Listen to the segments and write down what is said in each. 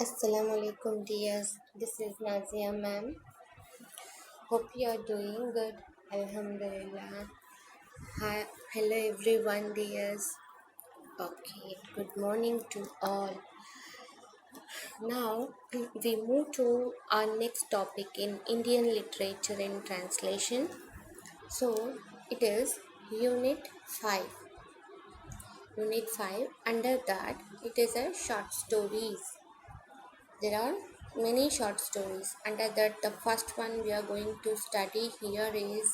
Assalamu alaikum dears. This is Nazia ma'am. Hope you are doing good. Alhamdulillah. Hi, hello everyone dears. Okay, good morning to all. Now we move to our next topic in Indian literature and translation. So it is Unit 5. Unit 5, under that it is a short stories. There are many short stories. Under that, the first one we are going to study here is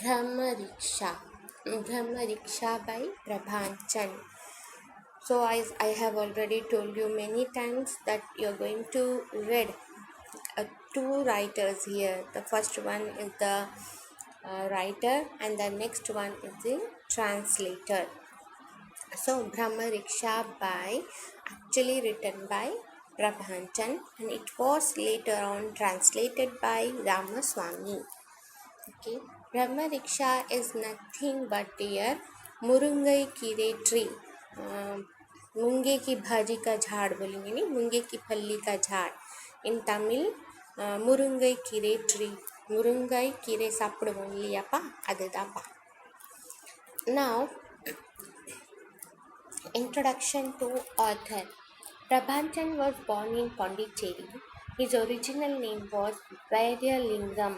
Brahma Riksha. Brahma Riksha by Prabhanchan. So as I have already told you many times that you are going to read two writers here. The first one is the writer and the next one is the translator. So Brahma Riksha by actually written by Prabhanchan and it was later on translated by Ramaswamy. Okay, Brahma Riksha is nothing but dear murungai keerai tree मुंगे की भाजी का झाड़ बोलेंगे नहीं मुंगे की फल्ली का झाड़ इन तमिल मुरुंगई कीरे ट्री मुरुंगई कीरे சாப்பிடுவோம் இல்லையாப்பா அதுதான்ப்பா. Now Introduction to author. Prabhanchan was born in Pondicherry. His original name was Vaidya-lingam.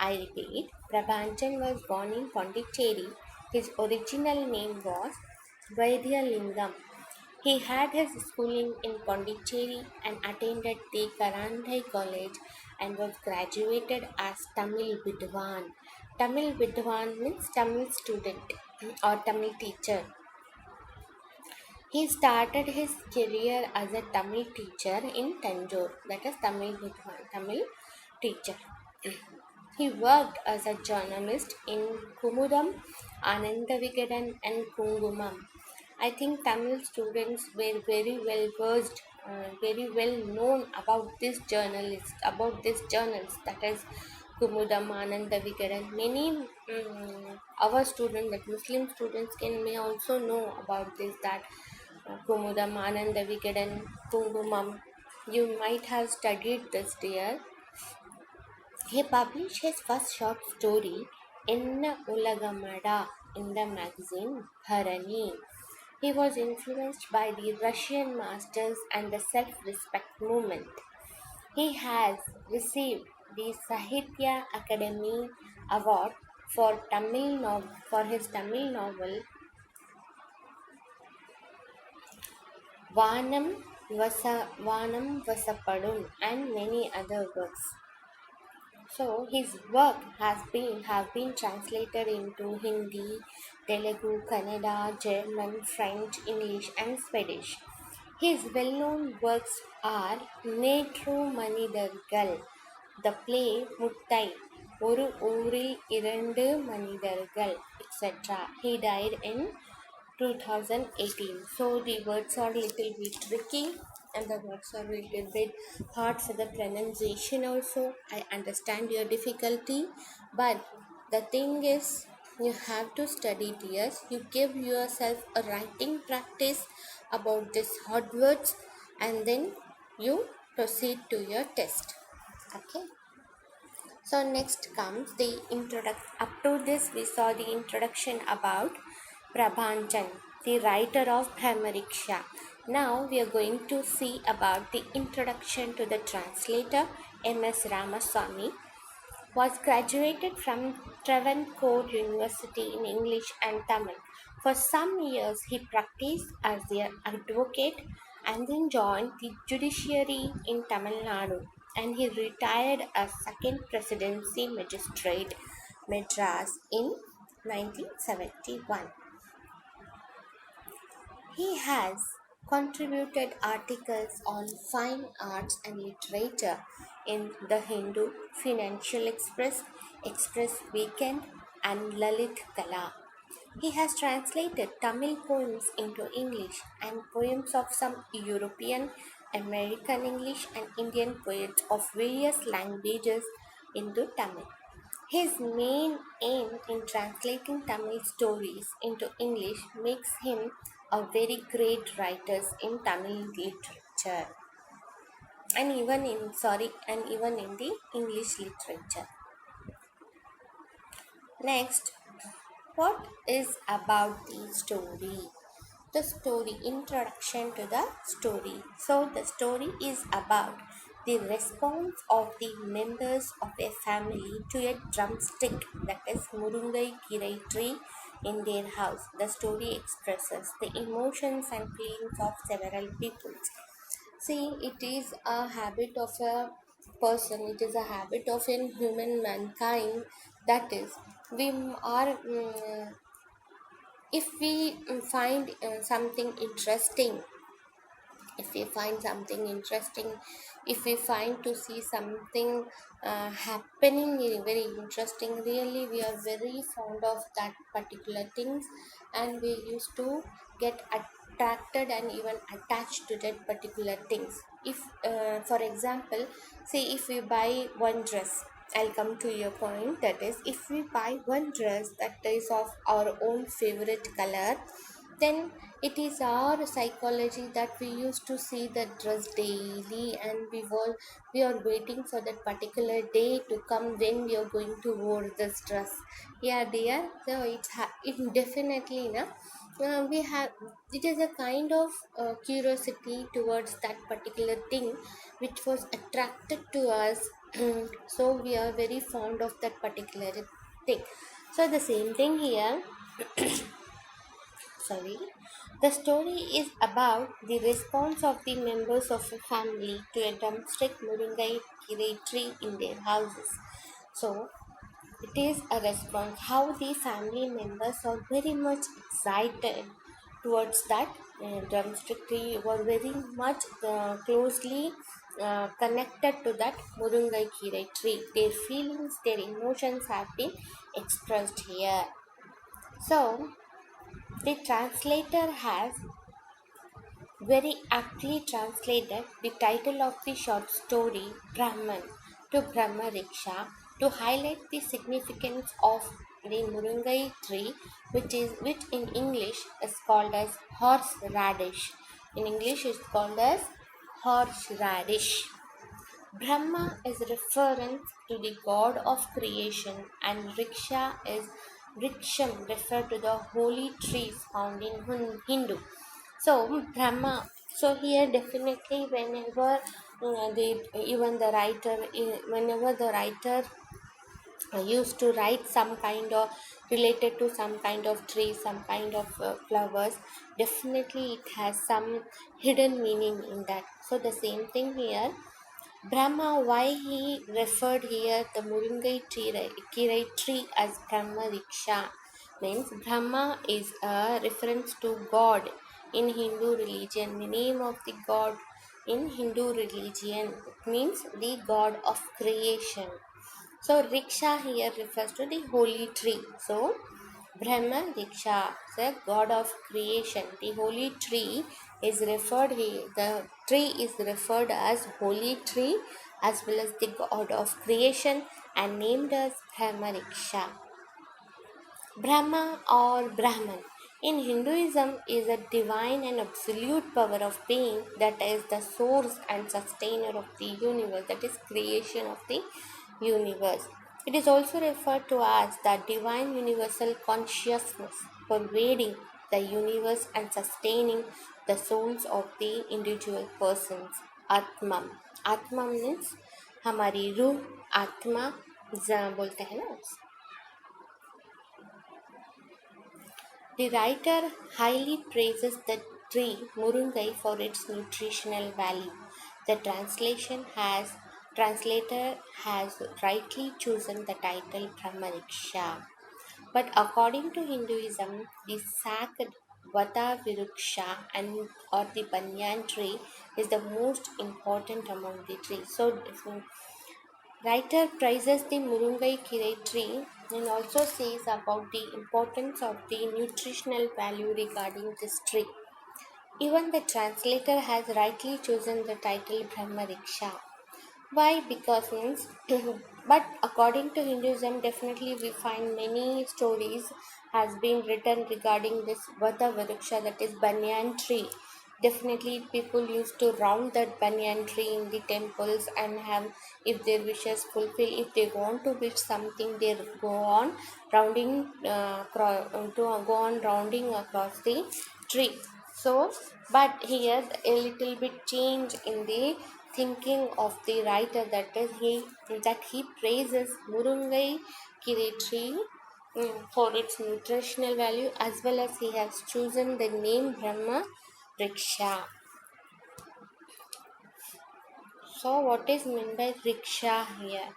I repeat, Prabhanchan was born in Pondicherry. His original name was Vaidya-lingam. He had his schooling in Pondicherry and attended the Karandai College and was graduated as Tamil Vidwan. Tamil Vidwan means Tamil student or Tamil teacher. He started his career as a Tamil teacher in Tanjore, that is Tamil Vidwan, Tamil teacher. He worked as a journalist in Kumudam, Anandavigadan and Kungumam. I think Tamil students were very well versed, very well known about this journalist, that is Kumudam, Anandavigadan. Many our students, that Muslim students, may also know about this, that Kumudam, Anandavigadan, Kungumam. You might have studied this, dear. He published his first short story, Enna Ulagamada, in the magazine Bharani. He was influenced by the Russian masters and the self-respect movement. He has received the Sahitya Academy Award for his Tamil novel Vanam Vasapadum and many other works. So his work have been translated into Hindi, Telugu, Kannada, German, French, English and Swedish. His well-known works are Netru Manidargal, the play Muttai, Oru Uril Irandu Manidargal, etc. He died in 2018. So the words are little bit tricky and the words are little bit hard for the pronunciation also. I understand your difficulty, but the thing is you have to study dears. You give yourself a writing practice about these hard words and then you proceed to your test. Okay. So next comes the introduction. Up to this we saw the introduction about Prabhanchan, the writer of Brahmariksha. Now we are going to see about the introduction to the translator. M.S. Ramaswamy was graduated from Travancore University in English and Tamil. For some years he practiced as an advocate and then joined the judiciary in Tamil Nadu, and he retired as second presidency magistrate Madras in 1971. He has contributed articles on fine arts and literature in The Hindu, Financial Express, Express Weekend, and Lalit Kala. He has translated Tamil poems into English and poems of some European, American English, and Indian poets of various languages into Tamil. His main aim in translating Tamil stories into English makes him are very great writers in Tamil literature and even in the English literature. Next, what is about the story? The story, introduction to the story. So the story is about the response of the members of a family to a drumstick, that is Murungai Kirai tree, in their house. The story expresses the emotions and feelings of several people. See, it is a habit of a person, it is a habit of a human mankind, that is, we are if we find something interesting, if we find something interesting, if we find to see something happening very interesting, really we are very fond of that particular things, and we used to get attracted and even attached to that particular things. If for example, say if we buy one dress, I'll come to your point, that is, if we buy one dress that is of our own favorite color, then it is our psychology that we used to see that dress daily, and we are waiting for that particular day to come when we are going to wear this dress. Yeah, dear. So it definitely we have, it is a kind of curiosity towards that particular thing which was attracted to us. So we are very fond of that particular thing. So the same thing here. Sorry. The story is about the response of the members of a family to a drumstick Muringai Kirai tree in their houses. So, it is a response how the family members are very much excited towards that drumstick tree, were very much closely connected to that Murungai Kirai tree. Their feelings, their emotions have been expressed here. So, the translator has very aptly translated the title of the short story Brahman to Brahma Riksha to highlight the significance of the Murungai tree, which in English is called as horseradish. In English is called as horseradish. Brahma is reference to the god of creation, and Riksha is Riksham, refer to the holy trees found in Hindu. So Brahma. So here definitely whenever whenever the writer used to write some kind of related to some kind of tree, some kind of flowers, definitely it has some hidden meaning in that. So the same thing here. Brahma, why he referred here the Kirai tree as Brahma Riksha, means Brahma is a reference to God in Hindu religion. The name of the God in Hindu religion means the God of creation. So Riksha here refers to the holy tree. So Brahma Diksha, the god of creation. The holy tree is referred here. The tree is referred as holy tree as well as the god of creation and named as Brahma Diksha. Brahma or Brahman in Hinduism is a divine and absolute power of being that is the source and sustainer of the universe, that is creation of the universe. It is also referred to as the divine universal consciousness pervading the universe and sustaining the souls of the individual persons. Atman. Atma means हमारी रूह आत्मा बोलते हैं ना. The writer highly praises the tree Murungai for its nutritional value. The translator has rightly chosen the title Brahmariksha. But according to Hinduism, the sacred Vata Viruksha and or the banyan tree is the most important among the trees. So writer praises the Murungai Kirai tree and also says about the importance of the nutritional value regarding this tree. Even the translator has rightly chosen the title Brahmariksha. Why? Because means But according to Hinduism, definitely we find many stories has been written regarding this Vata Vriksha, that is banyan tree. Definitely people used to round that banyan tree in the temples and have, if their wishes fulfill, if they want to wish something, they go on rounding go on rounding across the tree. So, but here a little bit change in the thinking of the writer, that he praises Murungai Kiri tree for its nutritional value, as well as he has chosen the name Brahma Riksha. So, what is meant by rickshaw here?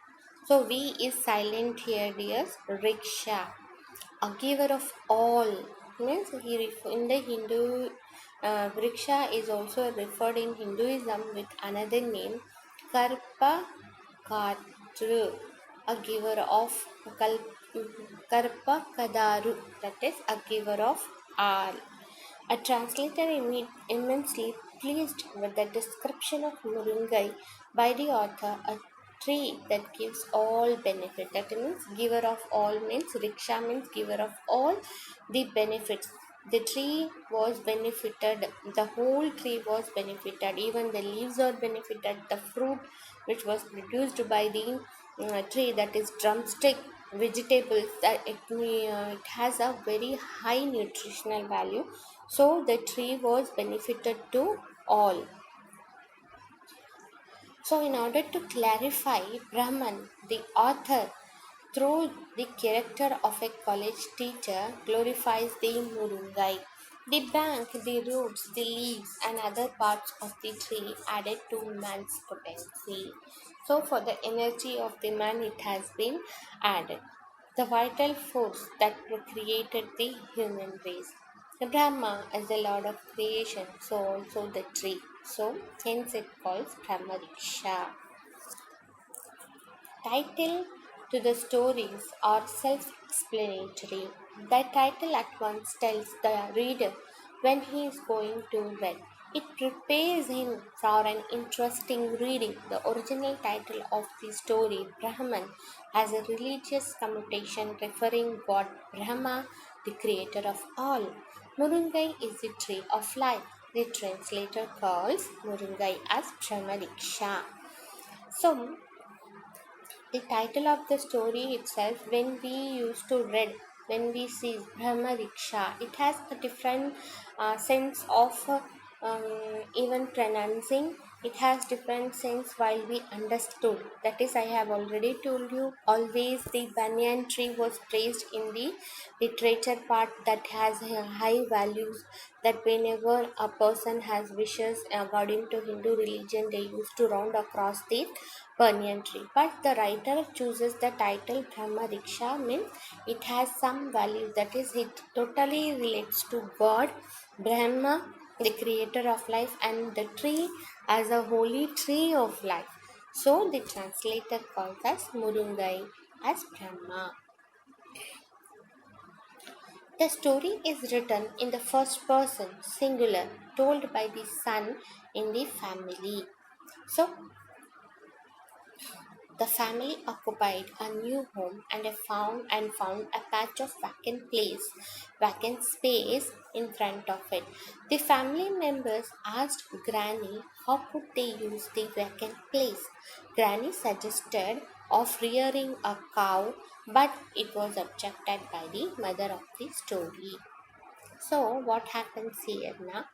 So, V is silent here, dears. Rickshaw, a giver of all, means in the Hindu, Vriksha is also referred in Hinduism with another name, Karpa Katru, a giver of Karpa Kadaru, that is a giver of all. A translator immensely pleased with the description of Murungai by the author, a tree that gives all benefit. That means giver of all means riksha means giver of all the benefits. The tree was benefited, the whole tree was benefited, even the leaves are benefited, the fruit which was produced by the tree, that is drumstick vegetables, that it has a very high nutritional value. So the tree was benefited to all. So, in order to clarify, Brahman, the author, through the character of a college teacher, glorifies the Murungai. The bank, the roots, the leaves, and other parts of the tree added to man's potency. So, for the energy of the man, it has been added. The vital force that created the human race. The Brahma is the lord of creation, so also the tree. So hence it calls Brahmariksha. Title to the stories are self-explanatory. The title at once tells the reader when he is going to read. It prepares him for an interesting reading. The original title of the story, Brahman, has a religious connotation referring God Brahma, the creator of all. Murungai is the tree of life. The translator calls Murungai as Brahmariksha. So, the title of the story itself, when we used to read, when we see Brahma Riksha, it has a different sense of even pronouncing. It has different sense while we understood. That is, I have already told you, always the banyan tree was praised in the literature part, that has high values, that whenever a person has wishes according to Hindu religion, they used to round across the banyan tree. But the writer chooses the title Brahma Riksha, means it has some value, that is, it totally relates to God, Brahma, the creator of life, and the tree as a holy tree of life. So the translator calls us Murungai as Brahma. The story is written in the first person, singular, told by the son in the family. So, the family occupied a new home and found a patch of vacant space in front of it. The family members asked Granny how could they use the vacant place. Granny suggested of rearing a cow, but it was objected by the mother of the story. So, what happens here now?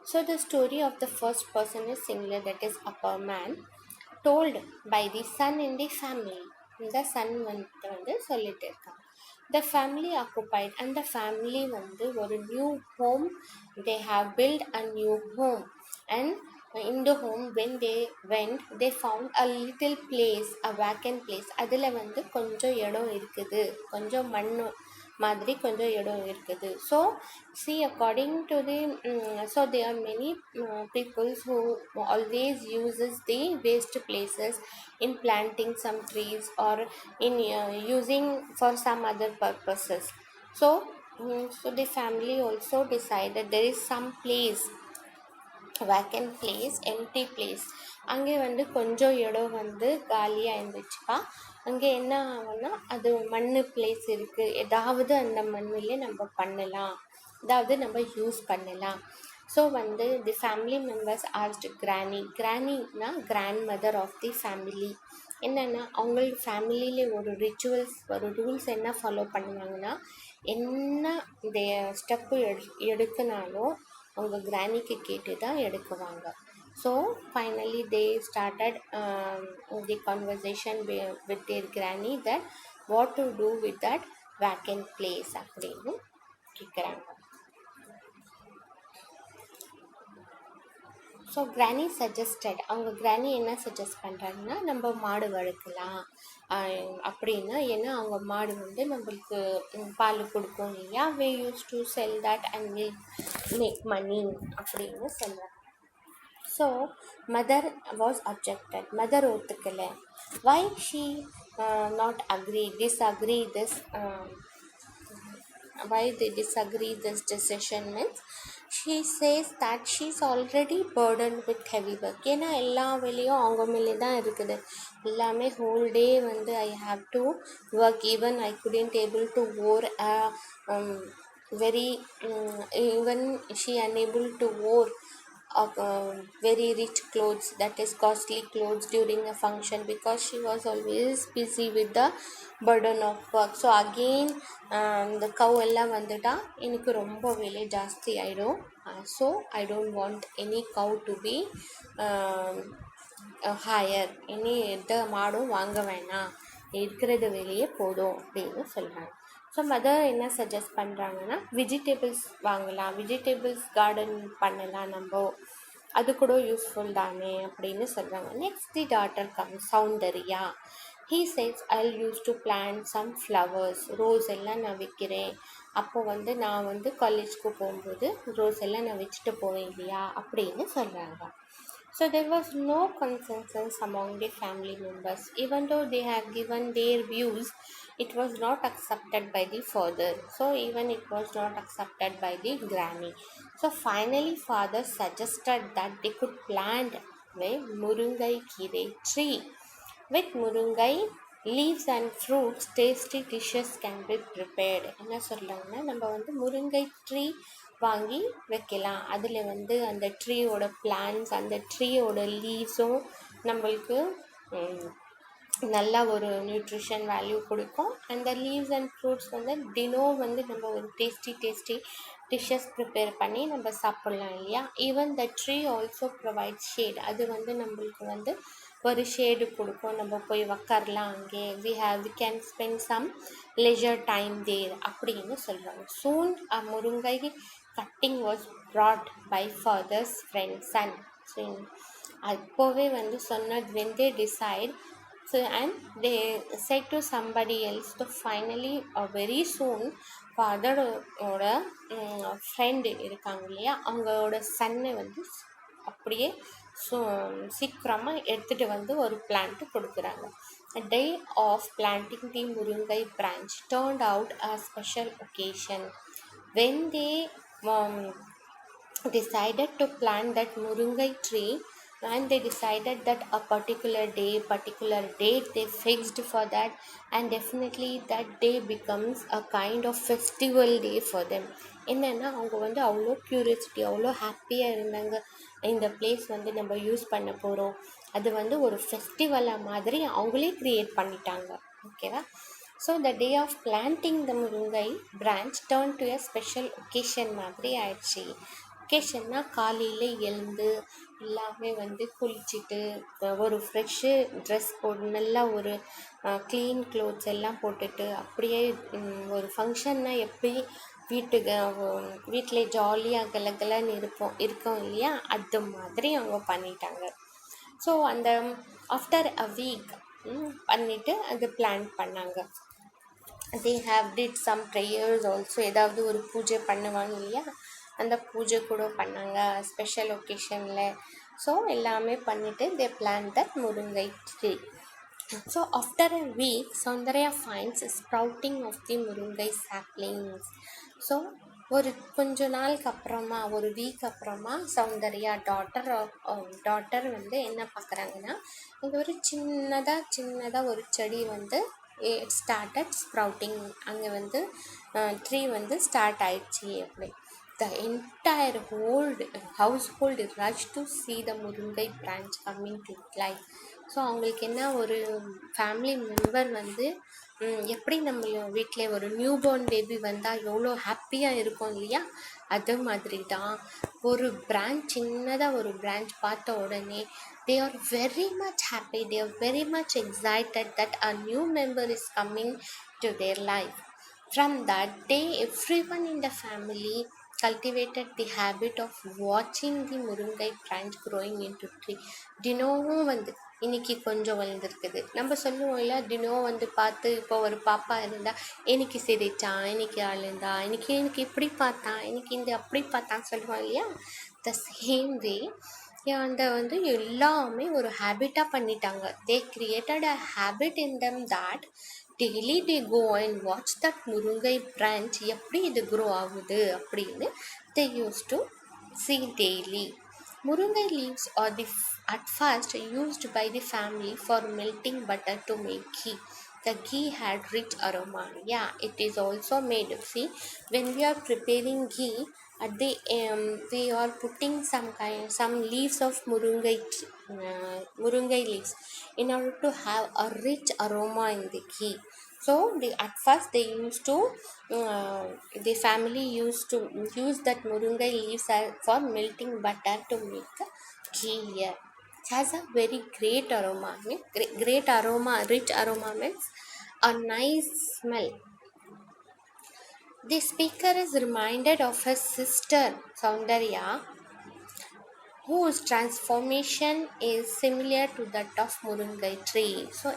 So, the story of the first person is singular, that is upper man, told by the son in the family. The son வந்து சொல்லிட்டு இருக்கான். The family occupied, and the family வந்து ஒரு new home, they have built a new home, and in the home when they went, they found a little place, a vacant place. அதில் வந்து கொஞ்சம் இடம் இருக்குது, கொஞ்சம் மண்ணு மாதிரி கொஞ்சம் இடம் இருக்குது. So see, according to the so there are many people who always uses the waste places in planting some trees or in using for some other purposes. So so the family also decided there is some place vacant place, empty place. அங்கே வந்து கொஞ்சம் இடம் வந்து காலியாக இருந்துச்சுப்பா. அங்கே என்ன ஆகும்னா, அது மண் பிளேஸ் இருக்குது, ஏதாவது அந்த மண்ணிலே நம்ம பண்ணலாம், ஏதாவது நம்ம யூஸ் பண்ணலாம். ஸோ வந்து the family members asked granny. கிராணினா grandmother of the family. என்னென்னா அவங்களுக்கு ஃபேமிலியிலே ஒரு ரிச்சுவல்ஸ், ஒரு ரூல்ஸ் என்ன ஃபாலோ பண்ணுவாங்கன்னா, என்ன இந்த ஸ்டெப்பு எடுக்கனாலும் அவங்க கிராணிக்கு கேட்டு தான் எடுக்குவாங்க. So finally they started the conversation with their granny that what to do with that vacant place அப்படின்னு கேட்குறாங்க. ஸோ கிராணி சஜஸ்டட், அவங்க கிராணி என்ன சஜஸ்ட் பண்ணுறாங்கன்னா, நம்ம மாடு வளர்க்கலாம் அப்படின்னா. ஏன்னா அவங்க மாடு வந்து நம்மளுக்கு பால் கொடுக்கும் இல்லையா, we used to sell that and we make money அப்படின்னு சொல்கிறாங்க. So mother was objected, mother ஒத்துக்கலை. Why she not agree, disagree this, why they disagree this decision means she says that she's already burdened with heavy work. ஏன்னா எல்லா வேலையும் அவங்க மேலே தான் இருக்குது. எல்லாமே ஹோல் டே வந்து I have to work. Even I couldn't able to wear a very even she unable to wear very rich clothes, that is costly clothes during a function, because she was always busy with the burden of work. So again இந்த cow எல்லாம் வந்துட்டா எனக்கு ரொம்ப விலை ஜாஸ்தி ஆகிடும். So I don't want any cow to be hire, இனி எந்த மாடும் வாங்க வேணாம், இருக்கிறது வெளியே போதும் அப்படின்னு சொல்கிறாங்க. ஸோ மதர் என்ன சஜஸ்ட் பண்ணுறாங்கன்னா, வெஜிடபிள்ஸ் வாங்கலாம், வெஜிடபிள்ஸ் கார்டன் பண்ணலாம், நம்ம அது கூட யூஸ்ஃபுல் தானே அப்படின்னு சொல்கிறாங்க. Next the daughter come Soundarya. He says I'll use to plant some flowers. Rose எல்லாம் நான் வைக்கிறேன், அப்போ வந்து நான் வந்து காலேஜ்க்கு போகும்போது ரோஸ் எல்லாம் நான் வச்சுட்டு போவேன் இல்லையா அப்படின்னு சொல்கிறாங்க. So there was no consensus among the family members. Even though they have given their views, it was not accepted by the father. So even it was not accepted by the granny. So finally father suggested that they could plant a murungai kire tree. With murungai leaves and fruits, tasty dishes can be prepared. என்ன சொல்கிறாங்கன்னா, நம்ம வந்து முருங்கை tree வாங்கி வைக்கலாம், அதில் வந்து அந்த ட்ரீயோட பிளான்ஸ், அந்த ட்ரீயோட லீவ்ஸும் நம்மளுக்கு நல்லா ஒரு நியூட்ரிஷன் வேல்யூ கொடுக்கும். அந்த லீவ்ஸ் அண்ட் ஃப்ரூட்ஸ் வந்து தினம் வந்து நம்ம ஒரு டேஸ்டி டிஷ்ஷஸ் ப்ரிப்பேர் பண்ணி நம்ம சாப்பிட்லாம் இல்லையா. Even the tree also provide shade, அது வந்து நம்மளுக்கு வந்து ஒரு ஷேடு கொடுக்கும், நம்ம போய் உக்காரலாம் அங்கே. we can spend some leisure time there அப்படின்னு சொல்கிறாங்க. soon a முருங்கை cutting was brought by father's friend son. So அப்போவே வந்து சொன்னது, when they decide, so and they said to somebody else. So finally very soon ஃபாதரோட friend இருக்காங்க இல்லையா, அவங்களோட சன்னை வந்து அப்படியே சீக்கிரமாக எடுத்துகிட்டு வந்து ஒரு பிளான்ட் கொடுக்குறாங்க. A day of planting the Murungai branch turned out a special occasion. When they decided to plant that Murungai tree, and they decided that a particular date they fixed for that, and definitely that day becomes a kind of festival day for them. என்னென்னா அவங்க வந்து அவ்வளோ curiosity, அவ்வளோ ஹாப்பியாக இருந்தாங்க. இந்த place வந்து நம்ம யூஸ் பண்ண போகிறோம், அது வந்து ஒரு ஃபெஸ்டிவலாக மாதிரி அவங்களே க்ரியேட் பண்ணிட்டாங்க. ஓகேவா. So the day of planting the murungai branch turn to a special occasion மாதிரி ஆயிடுச்சு. ஒகேஷன்னா காலையில் எழுந்து எல்லாமே வந்து குளிச்சுட்டு ஒரு ஃப்ரெஷ்ஷு ட்ரெஸ் போட்டு நல்லா ஒரு க்ளீன் க்ளோத்ஸ் எல்லாம் போட்டுட்டு அப்படியே ஒரு ஃபங்க்ஷன்னா எப்படி வீட்டில் ஜாலியாக கலகலன்னு இருக்கோம் இல்லையா, அது மாதிரி அவங்க பண்ணிட்டாங்க. ஸோ அந்த ஆஃப்டர் அ வீக் பண்ணிவிட்டு அது பிளான் பண்ணாங்க. they have did some prayers also, ஏதாவது ஒரு பூஜை பண்ணுவாங்க இல்லையா, அந்த பூஜை கூட பண்ணாங்க ஸ்பெஷல் ஒகேஷனில். ஸோ எல்லாமே பண்ணிவிட்டு they plant that முருங்கை tree. So after a week, Soundarya finds sprouting of the Murungai saplings. So ஒரு கொஞ்ச நாளுக்கு அப்புறமா, ஒரு வீக் அப்புறமா சௌந்தர்யா டாட்டர் வந்து என்ன பார்க்குறாங்கன்னா, இங்கே ஒரு சின்னதாக ஒரு செடி வந்து ஸ்டார்டட் ஸ்ப்ரவுட்டிங். அங்கே வந்து ட்ரீ வந்து ஸ்டார்ட் ஆயிடுச்சு. அப்படி the entire whole household rushed to see the முருங்கை branch coming to life. So அவங்களுக்கு என்ன, ஒரு ஃபேமிலி மெம்பர் வந்து எப்படி நம்ம வீட்டில் ஒரு நியூ பார்ன் பேபி வந்தால் எவ்வளோ ஹாப்பியாக இருக்கும் இல்லையா, அது மாதிரி தான் சின்னதாக ஒரு பிரான்ச் பார்த்த உடனே they are very much happy, they are very much excited that a new member is coming to their life. From that day, everyone in the family cultivated the habit of watching the முருங்கை branch growing into tree. தினமும் வந்து இன்னைக்கு கொஞ்சம் வளர்ந்துருக்குது, நம்ம சொல்லுவோம் இல்லை, தினம் வந்து பார்த்து. இப்போ ஒரு பாப்பா இருந்தால் இன்னைக்கு சிரிச்சான், இன்னைக்கு அழுந்தா, இன்னைக்கு இப்படி பார்த்தான், இன்னைக்கு இந்த அப்படி பார்த்தான்னு சொல்லுவோம் இல்லையா. த சேம் வே அந்த வந்து எல்லாமே ஒரு ஹேபிட்டாக பண்ணிட்டாங்க. They created a habit in them that daily they go and watch that முருங்கை branch எப்படி இது grow ஆகுது அப்படின்னு they used to see daily. முருங்கை leaves are at first used by the family for melting butter to make ghee. The ghee had rich aroma. Yeah, it is also made. See, when we are preparing ghee, at the we are putting some leaves of murungai leaves in order to have a rich aroma in the ghee. So at first the family used to use that murungai leaves for melting butter to make ghee here. It has a very great aroma. Rich aroma means a nice smell. The speaker is reminded of his sister Saundarya, whose transformation is similar to that of Murungai tree. So,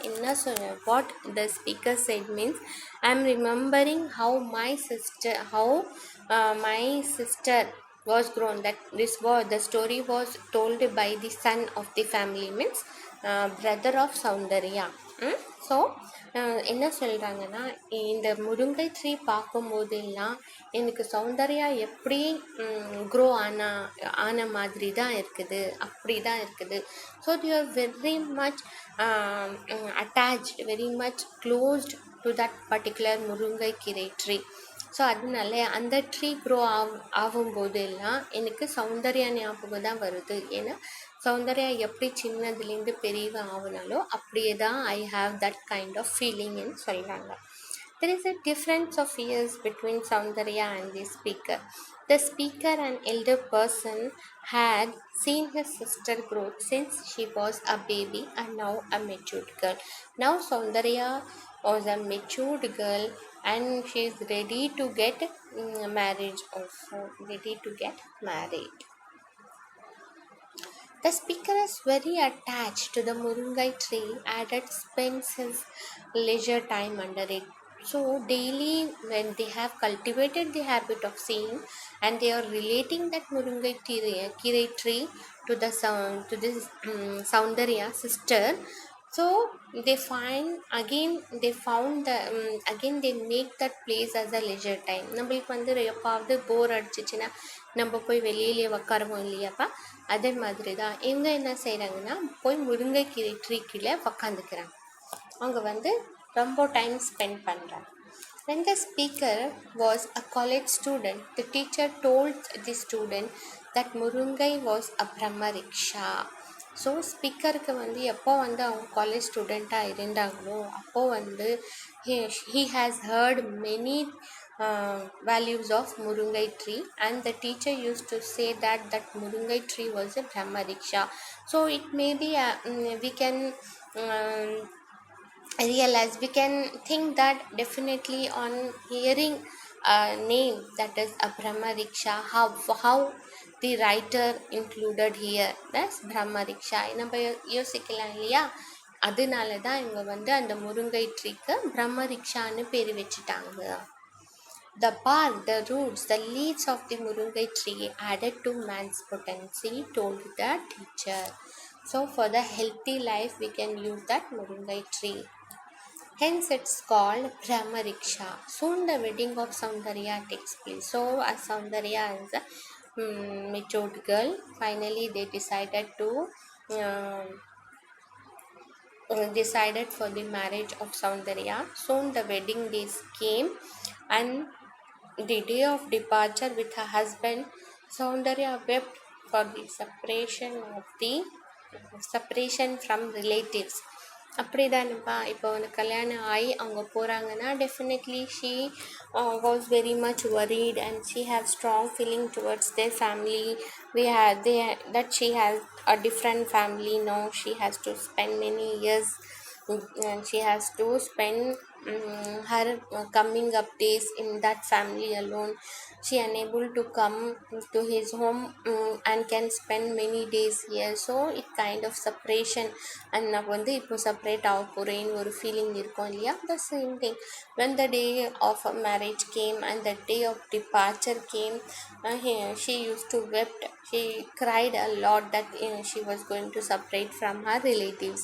what the speaker said means, I am remembering how my sister was grown. That the story was told by the son of the family, means brother of Saundarya. So என்ன சொல்கிறாங்கன்னா, இந்த முருங்கை tree பார்க்கும்போதெல்லாம் எனக்கு சௌந்தர்யா எப்படி grow ஆன மாதிரி தான் இருக்குது, அப்படி தான் இருக்குது. So they are very much attached, very much closed to that particular முருங்கை கீரை ட்ரீ. ஸோ அதனால அந்த ட்ரீ க்ரோ ஆகும்போதெல்லாம் எனக்கு சௌந்தர்யா ஞாபகம் தான் வருது. ஏன்னா சௌந்தர்யா எப்படி சின்னதுலேருந்து பெரியவ ஆகுனாலோ அப்படியே தான் I have that kind of ஃபீலிங்னு சொல்கிறாங்க. There is a difference of years between Saundarya and the speaker. The speaker, an elder person, had seen his sister grow since she was a baby and now a matured girl. Now Saundarya was a matured girl and she is ready to get married also. The speaker is very attached to the Murungai tree and spends his leisure time under it. So daily, when they have cultivated the habit of seeing and they are relating that Murungai tree to this Saundarya sister, so they make that place as a leisure time. நம்மளுக்கு வந்து எப்பாவது போர் அடிச்சிச்சுன்னா நம்ம போய் வெளியிலே உக்காருவோம் இல்லையாப்பா, அதே மாதிரி தான் இவங்க என்ன செய்கிறாங்கன்னா, போய் முருங்கைக்கீரை ட்ரீ கீழே உக்காந்துக்கிறாங்க. அவங்க வந்து ரொம்ப டைம் ஸ்பெண்ட் பண்ணுறாங்க. When the speaker was a college student, the teacher told the student that முருங்கை was a பிரம்மரிக்ஷா. ஸோ ஸ்பீக்கருக்கு வந்து எப்போ வந்து அவங்க காலேஜ் ஸ்டூடெண்ட்டாக இருந்தாங்களோ அப்போது வந்து he has heard many values of Murungai tree, and the teacher used to say that Murungai tree was a Brahmariksha. So it may be we can realize, we can think that definitely on hearing a name that is a Brahmariksha, how the writer included here that's Brahmariksha நம்ம யோசிக்கலாம் இல்லையா. அதனால தான் இவங்க வந்து அந்த முருங்கை ட்ரீக்கு பிரம்மரிக்ஷான்னு பேர் வச்சுட்டாங்க. The bark, the roots, the leaves of the Murungai tree added to man's potency, told the teacher. So for the healthy life, we can use that Murungai tree. Hence, it's called Brahmariksha. Soon, the wedding of Saundarya takes place. So, as Saundarya is a matured girl, finally they um, decided for the marriage of Saundarya. Soon, the wedding days came, and the day of departure with her husband, Saundarya wept for the separation from relatives. அப்படிதானப்பா இப்போ வந்து கல்யாணம் ஆகி அவங்க போகிறாங்கன்னா definitely she was very much worried and she have strong feeling towards their family. That she has a different family now. She has to spend many years and she has to spend her coming up days in that family alone. She unable to come to his home and can spend many days here. So it kind of separation. And நான் வந்து இப்போ separate ஆக போகிறேன்னு ஒரு feeling இருக்கும் இல்லையா? The same thing when the day of marriage came and the day of departure came, she used to wept. She cried a lot that she was going to separate from her relatives.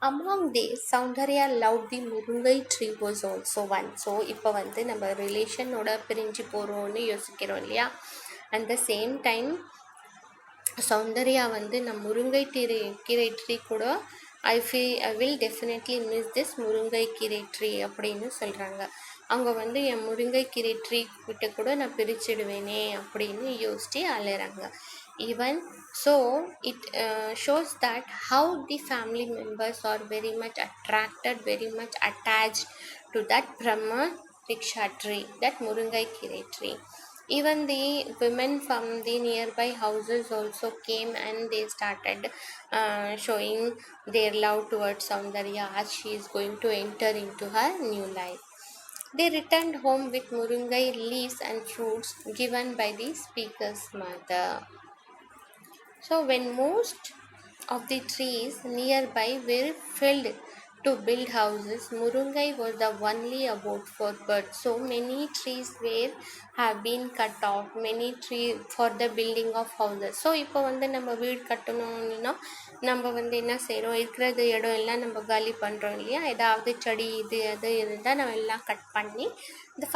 Among these, Saundarya loved the Murungai tree was also one. So இப்போ வந்து நம்ம ரிலேஷனோட பிரிஞ்சு போகிறோன்னு யோசிக்கிறோம் இல்லையா? At the same time, Soundarya வந்து நம் முருங்கை கீரை ட்ரீ கூட I will definitely miss this முருங்கை கீரை ட்ரீ அப்படின்னு சொல்கிறாங்க. அவங்க வந்து என் முருங்கை கீரை ட்ரீ கிட்ட கூட நான் பிரிச்சிடுவேனே அப்படின்னு யோசிச்சு அலைகிறாங்க. Even so, it shows that how the family members are very much attracted, very much attached to that Brahma Riksha tree, that Murungai Kire tree. Even the women from the nearby houses also came and they started showing their love towards Saundarya as she is going to enter into her new life. They returned home with Murungai leaves and fruits given by the speaker's mother. So when most of the trees nearby were felled to build houses, Murungai was the only abode for birds. So many trees have been cut off, many trees for the building of houses. So இப்போ வந்து நம்ம வீடு கட்டணும்னா நம்ம வந்து என்ன செய்கிறோம், இருக்கிறது இடம் எல்லாம் நம்ம காலி பண்ணுறோம் இல்லையா? ஏதாவது செடி அது இருந்தால் நம்ம எல்லாம் கட் பண்ணி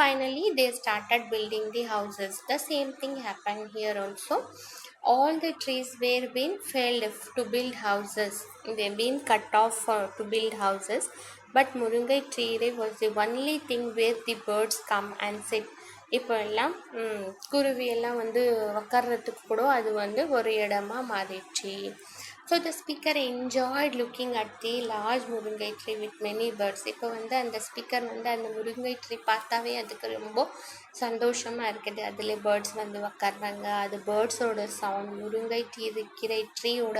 finally they started building the houses. The same thing happened here also. All the trees were being felled to build houses. They've been cut off to build houses. But Murungai tree was the only thing where the birds come and sit. இப்போ எல்லாம் குருவி எல்லாம் வந்து உட்கார்றதுக்கு கூட அது வந்து ஒரு இடமா மாறிடுச்சு. So the speaker enjoyed looking at the large முருங்கை tree with many birds. இப்போ வந்து அந்த ஸ்பீக்கர் வந்து அந்த முருங்கை ட்ரீ பார்த்தாவே அதுக்கு ரொம்ப சந்தோஷமாக இருக்குது. அதில் பேர்ட்ஸ் வந்து உக்காடுறாங்க, அது பேர்ட்ஸோட சவுண்ட், முருங்கை கீரை ட்ரீயோட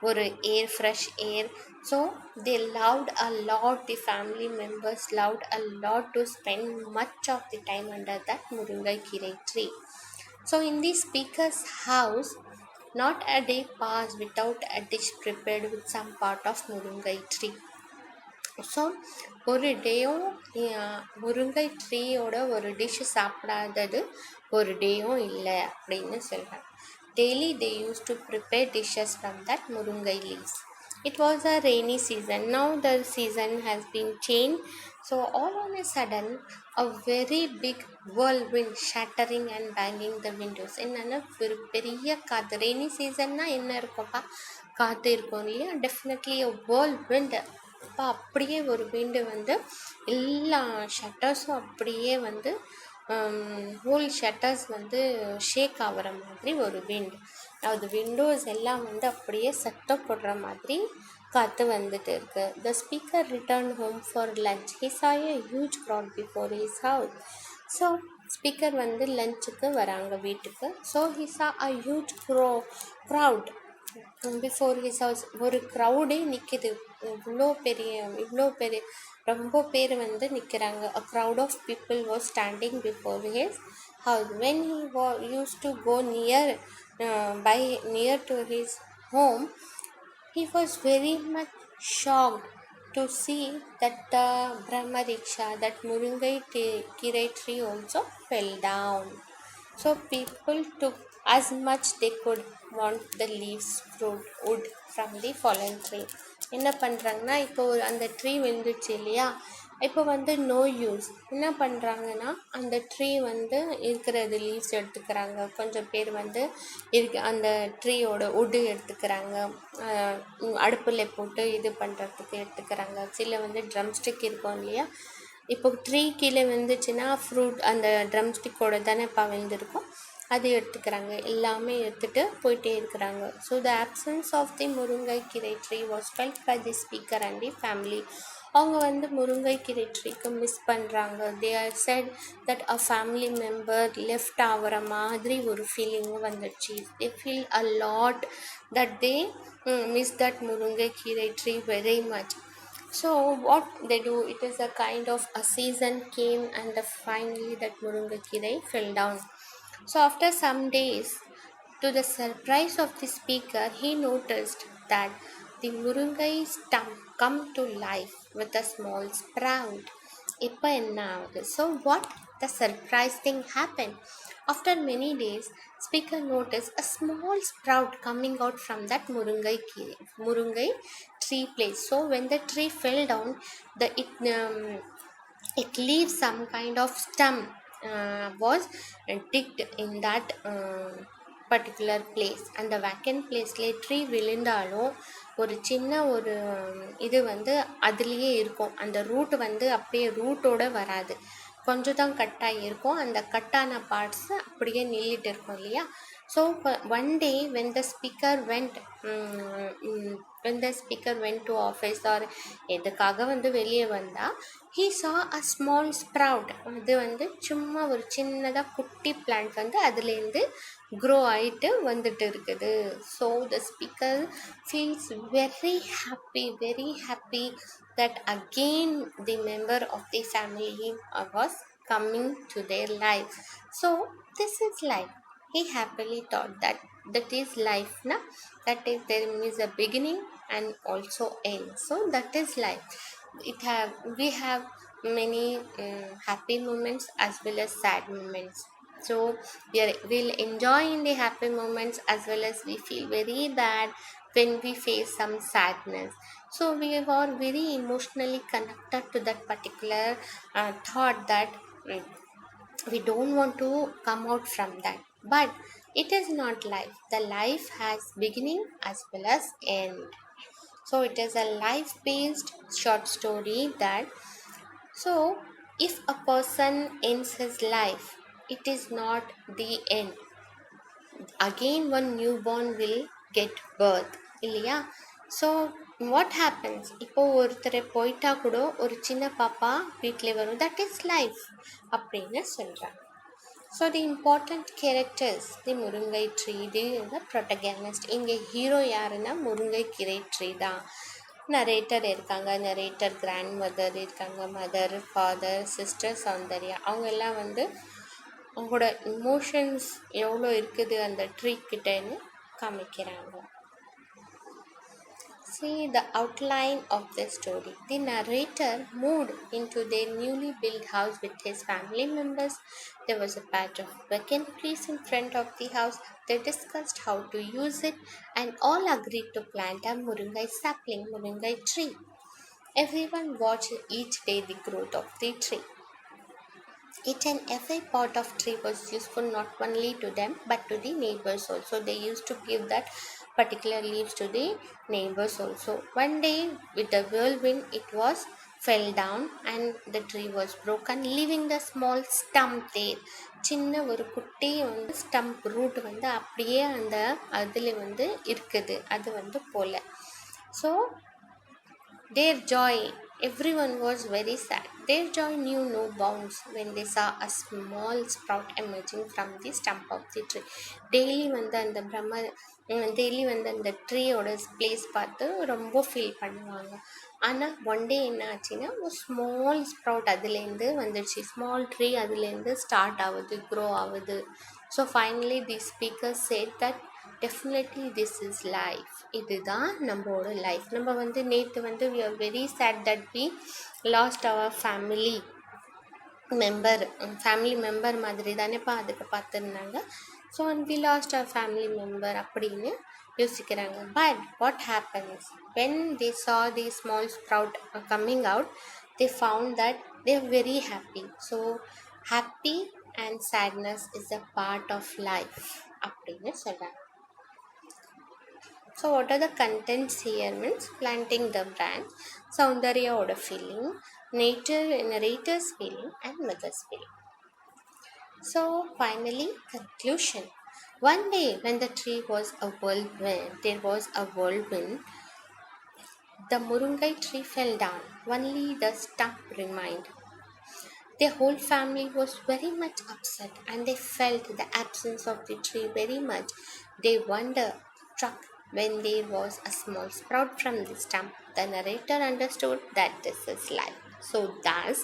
ஒரு air, fresh air. So they loved a lot, the family members loved a lot to spend much of the time under that முருங்கை கீரை tree. So in the speaker's house, not a day passed without a dish prepared with some part of முருங்கை tree. So ஒரு டேயும் முருங்கை ட்ரீயோட ஒரு dish சாப்பிடாதது ஒரு டேயும் இல்லை அப்படின்னு சொல்கிறாங்க. Daily they use to prepare dishes from that முருங்கை leaves. It was a rainy season. Now the season has been changed. So all on a sudden, a very big whirlwind shattering and banging the windows. என்னன்னா ஒரு பெரிய காற்று. Rainy சீசன்னா என்ன இருக்கும்ப்பா, காற்று இருக்கும் இல்லையா? Definitely a whirlwind. அப்போ அப்படியே ஒரு விண்டு வந்து எல்லா ஷட்டர்ஸும் அப்படியே வந்து ஹோல் ஷட்டர்ஸ் வந்து ஷேக் ஆகிற மாதிரி ஒரு விண்ட். அது விண்டோஸ் எல்லாம் வந்து அப்படியே சத்தம் போடுற மாதிரி காற்று வந்துட்டு இருக்கு. The speaker return home for lunch. He saw a huge crowd before his house. So speaker வந்து லஞ்சுக்கு வராங்க வீட்டுக்கு. So he saw a huge crowd before his house. ஒரு க்ரௌடே நிற்கிது, இவ்வளோ பெரிய ரொம்ப பேர் வந்து நிற்கிறாங்க. a crowd of people was standing before his house. When he used to go near to his home, he was very much shocked to see that the Brahmariksha, that Murungai Kirai tree also fell down. So people took as much they could want the leaves, fruit, wood from the fallen tree. என்ன பண்ணுறாங்கன்னா, இப்போ அந்த tree விழுந்துச்சு இல்லையா, இப்போ வந்து no use என்ன பண்ணுறாங்கன்னா அந்த ட்ரீ வந்து இருக்கிறது லீவ்ஸ் எடுத்துக்கிறாங்க, கொஞ்சம் பேர் வந்து அந்த ட்ரீயோட உட்டு எடுத்துக்கிறாங்க, அடுப்பில் போட்டு இது பண்ணுறதுக்கு எடுத்துக்கிறாங்க. சில வந்து ட்ரம் ஸ்டிக் இருக்கும் இல்லையா, இப்போ ட்ரீ கீழே விழுந்துச்சுன்னா ஃப்ரூட் அந்த ட்ரம் ஸ்டிக்கோட தானேப்பா விழுந்திருக்கும், அது எடுத்துக்கிறாங்க. எல்லாமே எடுத்துகிட்டு போயிட்டே இருக்கிறாங்க. So the absence of the முருங்கைக்கீரை tree was felt by the speaker and the family. அவங்க வந்து முருங்கைக்கீரை ட்ரீக்கு மிஸ் பண்ணுறாங்க. They are sad that a family member left ஆகிற மாதிரி ஒரு ஃபீலிங்கும் வந்துடுச்சு. They feel a lot that they miss that முருங்கைக்கீரை tree very much. So what they do, it is a kind of a season came and finally that Murungakirai fell down. So after some days, to the surprise of the speaker, he noticed that the Murungai stump come to life with a small sprout. இப்போ என்ன ஆகுது? So what the surprise thing happened? After many days, speaker noticed a small sprout coming out from that Murungai tree place. So when the tree fell down, it leaves some kind of stump was digged in that particular place. அந்த vacant பிளேஸ்லேயே tree விழுந்தாலும் ஒரு சின்ன ஒரு இது வந்து அதுலேயே இருக்கும். அந்த ரூட் வந்து அப்படியே ரூட்டோடு வராது, கொஞ்சம் தான் கட்டாகி இருக்கும். அந்த கட்டான பார்ட்ஸ் அப்படியே நின்றுட்டு இருக்கும் இல்லையா. So one day when the speaker went to office or எதுக்காக வந்து வெளியே வந்தால், he saw a small sprout. அது வந்து சும்மா ஒரு சின்னதாக குட்டி பிளான்ட் வந்து அதுலேருந்து க்ரோ ஆகிட்டு வந்துட்டு இருக்குது. So the speaker feels very happy that again the member of the family was coming to their life. So this is life. He happily thought that is life, na? That is, there is a beginning and also end. So that is life. We have many happy moments as well as sad moments. So we'll enjoy in the happy moments as well as we feel very bad when we face some sadness. So we are very emotionally connected to that particular thought that we don't want to come out from that. But it is not life. The life has beginning as well as end. So it is a life based short story that, so if a person ends his life, it is not the end. Again one newborn will get birth இல்லையா. So what happens, இப்போ ஒருத்தர் போயிட்டா கூட ஒரு சின்ன பாப்பா வீட்டில் வரும். தட் இஸ் லைஃப் அப்படின்னு சொல்கிறாங்க. ஸோ தி இம்பார்ட்டண்ட் கேரக்டர்ஸ் தி முருங்கை ட்ரீ, தி ப்ரொட்டகனிஸ்ட். இங்கே ஹீரோ யாருன்னா முருங்கைக்கீரை ட்ரீ தான். நரேட்டர் இருக்காங்க, நரேட்டர் கிராண்ட் மதர் இருக்காங்க, மதர், ஃபாதர், சிஸ்டர் சௌந்தர்யா. அவங்க எல்லாம் வந்து அவங்களோட இமோஷன்ஸ் எவ்வளோ இருக்குது அந்த ட்ரீ கிட்டேன்னு காமிக்கிறாங்க. See the outline of the story. The narrator moved into their newly built house with his family members. There was a patch of vacant place in front of the house. They discussed how to use it and all agreed to plant a Murungai tree. Everyone watched each day the growth of the tree. Each and every part of tree was useful not only to them but to the neighbors also. They used to give that particular leaves to the neighbors also. One day with the whirlwind it was fell down and the tree was broken, leaving the small stump there. சின்ன ஒரு குட்டி வந்து stump root வந்து அப்படியே அந்த அதில் வந்து இருக்குது, அது வந்து போல. So their joy, everyone was very sad. Their joy knew no bounds when they saw a small sprout emerging from the stump of the tree. Daily வந்து அந்த ட்ரீயோட பிளேஸ் பார்த்து ரொம்ப ஃபீல் பண்ணுவாங்க. ஆனால் ஒன் டே என்ன ஆச்சுன்னா ஒரு ஸ்மால் ஸ்ப்ரவுட் அதுலேருந்து வந்துடுச்சு. ஸ்மால் ட்ரீ அதுலேருந்து ஸ்டார்ட் ஆகுது, க்ரோ ஆகுது. So finally the speaker said that definitely this is life. இதுதான் நம்மளோட லைஃப். நம்ம வந்து நேற்று வந்து we are very sad that we lost our family member மாதிரி தானேப்பா அதுக்கு பார்த்துருந்தாங்க. So we lost our family member அப்படின்னு யோசிக்கிறாங்க. But what happens when they saw the small sprout coming out, they found that they are very happy. So happy and sadness is a part of life அப்படின்னு சொல்றாங்க. So what are the contents here means planting the brand, Soundaryaoda feeling, narrator's feeling and mother's feeling. So finally conclusion. One day when the tree was a whirlwind, there was a whirlwind. The Murungai tree fell down, only the stump remained. Their whole family was very much upset and they felt the absence of the tree very much. Their wonder struck when there was a small sprout from the stump. The narrator understood that this is life. So, thus,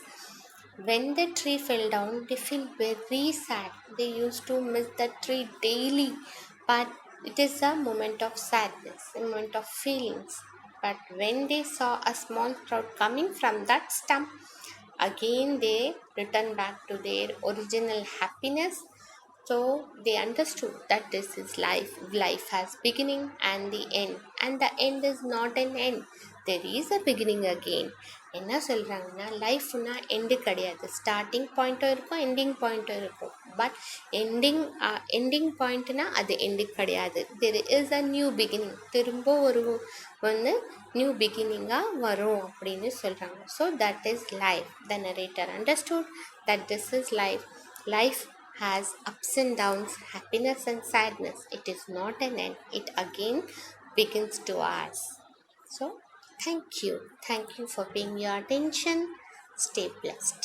when the tree fell down, they feel very sad. They used to miss the tree daily, but it is a moment of sadness, a moment of feelings. But when they saw a small sprout coming from that stump, again they returned back to their original happiness. So they understood that this is life. Life has beginning and the end, and the end is not an end. There is a beginning again. என்ன சொல்கிறாங்கன்னா லைஃப்னா end கிடையாது. Starting பாயிண்ட்டும் இருக்கும், ending பாயிண்ட்டும் இருக்கும். But ending பாயிண்ட்னா அது end கிடையாது. There is a new beginning. திரும்ப ஒரு வந்து நியூ பிகினிங்காக வரும் அப்படின்னு சொல்கிறாங்க. So that is life. The narrator understood that this is life. Life has ups and downs, happiness and sadness. It is not an end. It again begins to us. So, thank you. Thank you for paying your attention. Stay blessed.